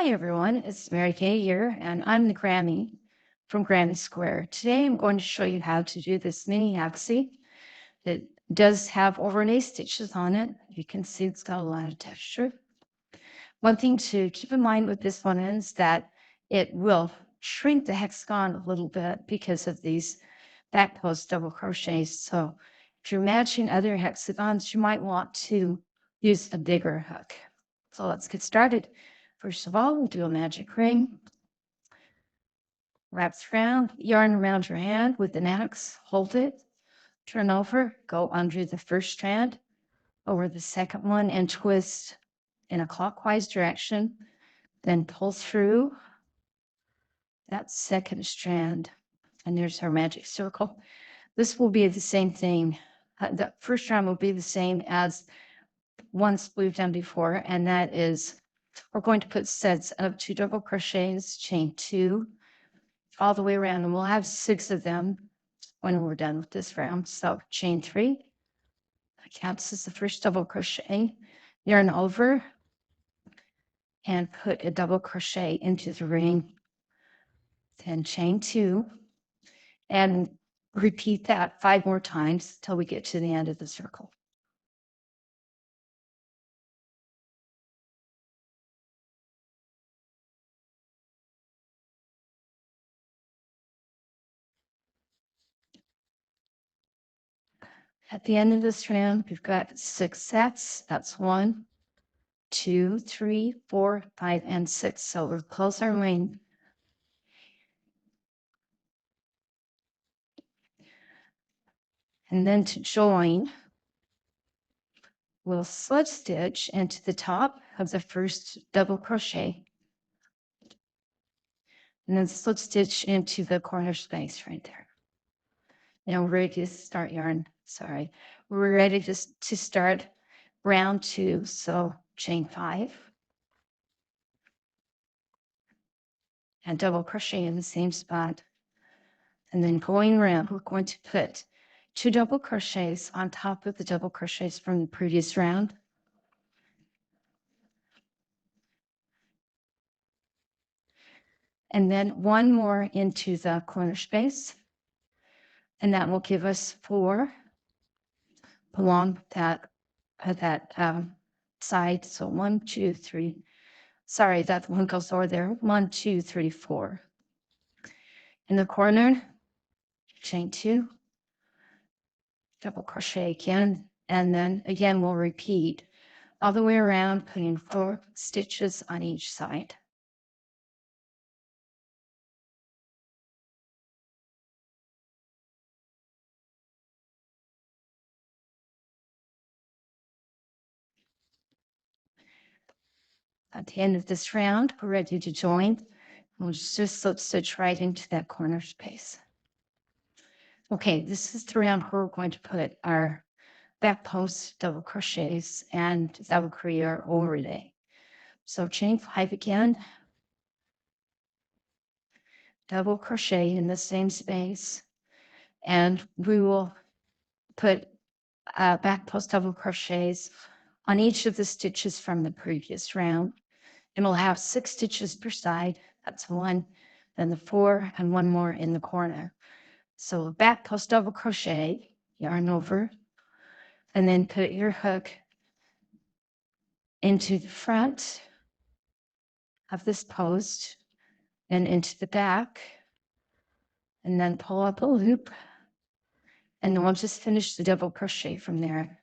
Hi everyone, it's Mary Kay here, and I'm the Grammy from Grammy Square. Today I'm going to show you how to do this mini hexi that does have overlay stitches on it. You can see it's got a lot of texture. One thing to keep in mind with this one is that it will shrink the hexagon a little bit because of these back post double crochets. So if you're matching other hexagons, you might want to use a bigger hook. So let's get started. First of all, we'll do a magic ring. Wraps around, yarn around your hand with an axe, hold it, turn over, go under the first strand, over the second one, and twist in a clockwise direction. Then pull through that second strand. And there's our magic circle. This will be the same thing. The first strand will be the same as ones we've done before, and that is we're going to put sets of 2 double crochets, chain 2, all the way around, and we'll have 6 of them when we're done with this round. So chain 3, that counts as the first double crochet, yarn over, and put a double crochet into the ring, then chain 2, and repeat that 5 more times till we get to the end of the circle. At the end of this round, we've got 6 sets. That's 1, 2, 3, 4, 5, and 6. So we'll close our ring. And then to join, we'll slip stitch into the top of the first double crochet, and then slip stitch into the corner space right there. Now we're ready to start yarn. Sorry, we're ready to start round 2. So chain 5 and double crochet in the same spot, and then going around, we're going to put 2 double crochets on top of the double crochets from the previous round. And then 1 more into the corner space, and that will give us 4 along that side. So 1, 2, 3. Sorry, that one goes over there. 1, 2, 3, 4. In the corner, chain 2, double crochet again, and then again we'll repeat all the way around, putting 4 stitches on each side. At the end of this round, we're ready to join. We'll just slip stitch right into that corner space. Okay, this is the round where we're going to put our back post double crochets, and that will create our overlay. So chain 5 again, double crochet in the same space, and we will put back post double crochets on each of the stitches from the previous round, and we'll have 6 stitches per side. That's 1, then the 4, and 1 more in the corner. So back post double crochet, yarn over, and then put your hook into the front of this post and into the back, and then pull up a loop, and then we'll just finish the double crochet from there.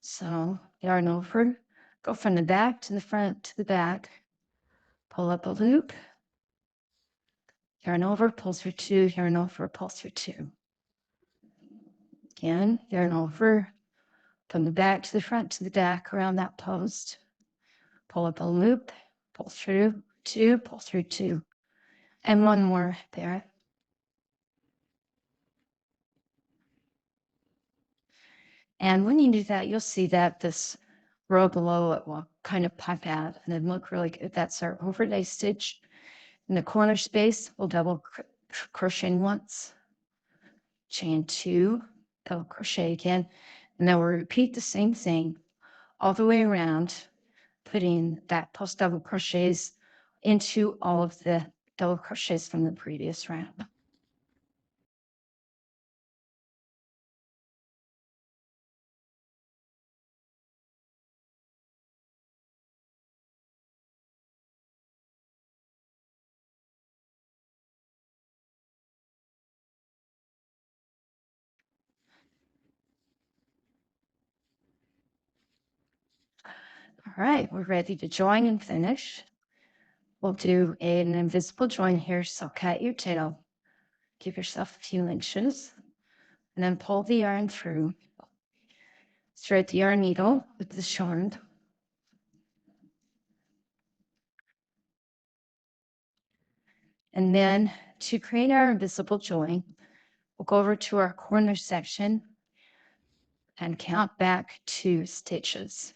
So yarn over, go from the back to the front to the back, pull up a loop, yarn over, pull through 2, yarn over, pull through 2. Again, yarn over, from the back to the front to the back around that post, pull up a loop, pull through 2, pull through 2, and 1 more there. And when you do that, you'll see that this row below it will kind of pop out and then look really good. That's our overlay stitch. In the corner space, we'll double crochet once, chain 2, double crochet again, and then we'll repeat the same thing all the way around, putting that post double crochets into all of the double crochets from the previous round. All right, we're ready to join and finish. We'll do an invisible join here, so cut your tail, give yourself a few inches, and then pull the yarn through. Thread the yarn needle with the shorn. And then to create our invisible join, we'll go over to our corner section and count back 2 stitches.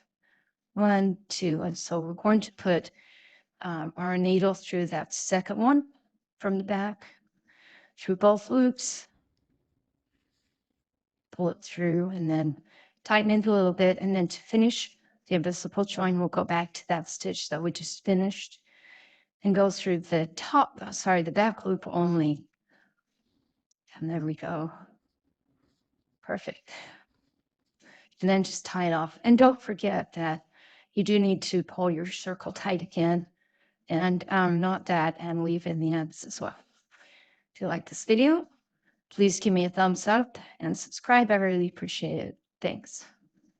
1, 2, and so we're going to put our needle through that second one from the back, through both loops, pull it through, and then tighten it a little bit. And then to finish the invisible join, we'll go back to that stitch that we just finished and go through the the back loop only. And there we go. Perfect. And then just tie it off. And don't forget that you do need to pull your circle tight again and knot that and leave in the ends as well. If you like this video, please give me a thumbs up and subscribe. I really appreciate it. Thanks.